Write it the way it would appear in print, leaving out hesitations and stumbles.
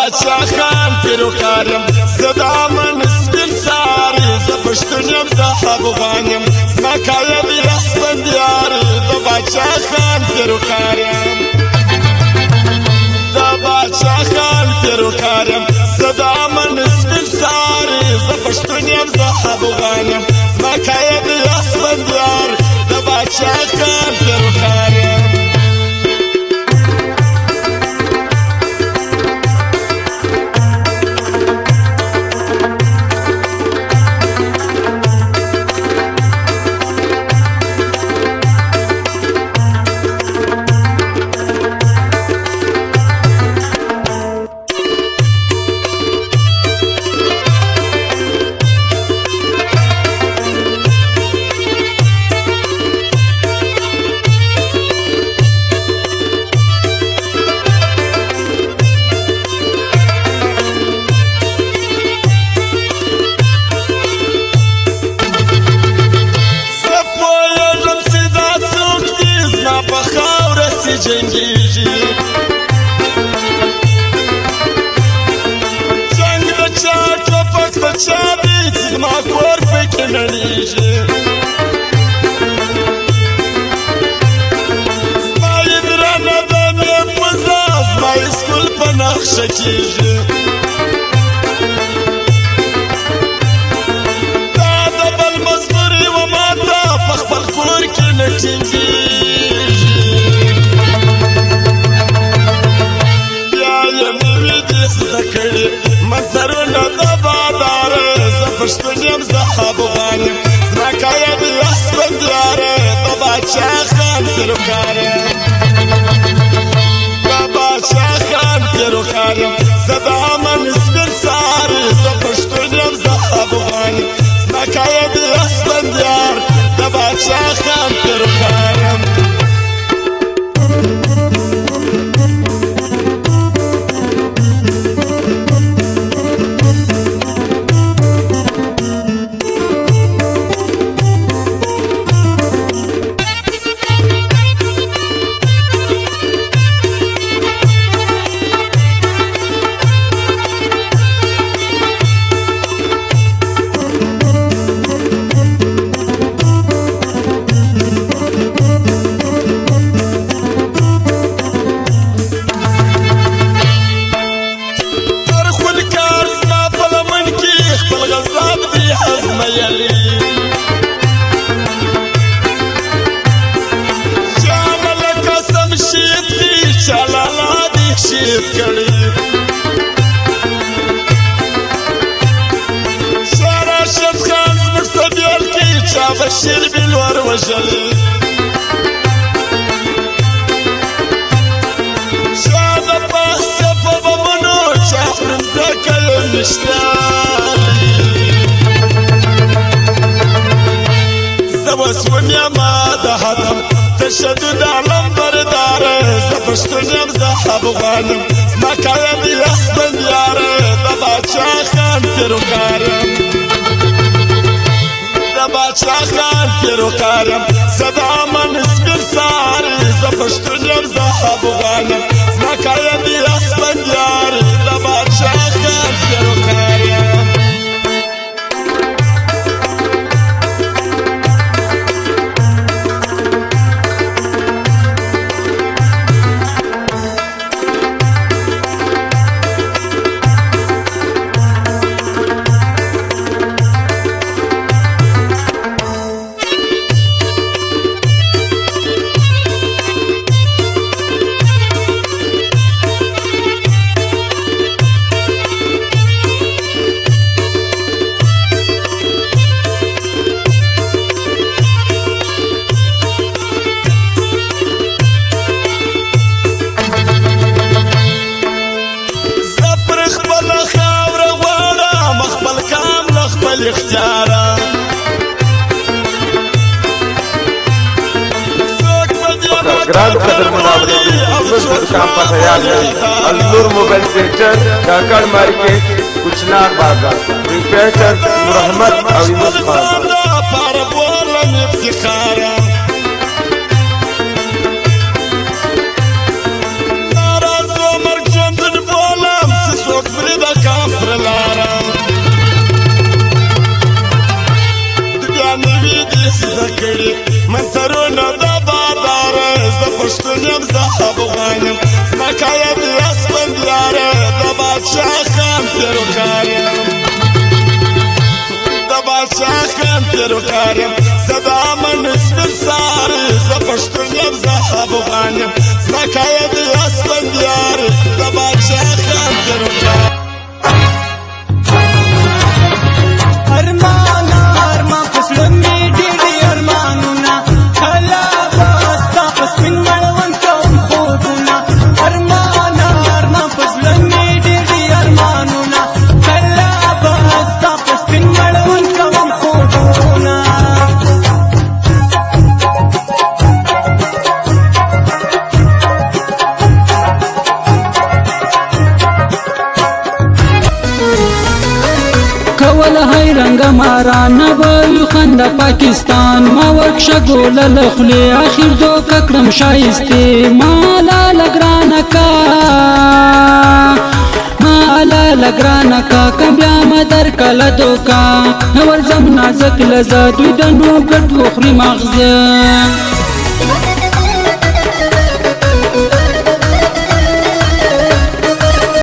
باچا خان پیروکارم زدامن سپین ساری زپشتونیم زحب غانیم زمکای دی اسفندیاری دا باچا خان پیروکارم دا باچا خان پیروکارم زدامن سپین ساری زپشتونیم زحب غانیم زمکای دی اسفندیاری دا باچا خان پیروکارم جنگیږي جنگ د چا ټوپک د چا دی زما کور پکې نړیږي زما یې درانه ده مې پزه زما یې سکول په نقشه کېږي دا د بل مزدوري و ماته په خپل کور کې نه ټینګېږي منظرونه د باداره زه پښتون یم زه افغان یم زمکه یې د اسفندیاره د باچا خان پیروکار یم د باچا خان پیروکار یم زه د امن سپین ساري زه پښتون یم زه افغان یم زمکه یې د اسفندیار د باچا خان پیروکار یم بشیر بلور وجلی شاد پاسه په بمونو چاپرم زکل نشتالی زبسوم یما ده حدم تشدد علم برداره زپشتون یم زه افغانم زمکه یې د اسفندیاره د باچا خان پیروکارم باچا خان پیروکار یم زه د امن سپین ساري زه پښتون یم زه افغان یم زمکه یې د اسفندیاري د باچا خان پیروکار یم اختیارا گران قدر مناظرین دکان پر خیال ہے النور موبائل سینٹر کاکڑ مارکیٹ کچنار بازار ریپیٹر محمد او یونس خان زمکه دی اسفندیاره د بادشاه خان پیروکاریم د بادشاه خان پیروکاریم زه د امن سپرسار زه پښتون یم زه افغان یم زمکه دی اسفندیاره د بادشاه خان پیروکاریم هاي رنگ مارا نبوي خند پاکستان ما ورکشا گول لخلی آخر دو ککرم شایسته مالا لگرانکا مالا لگرانکا کبیا مدر کل دوکا نور زم نازک لزا دوی دنو گرد وخری مغزه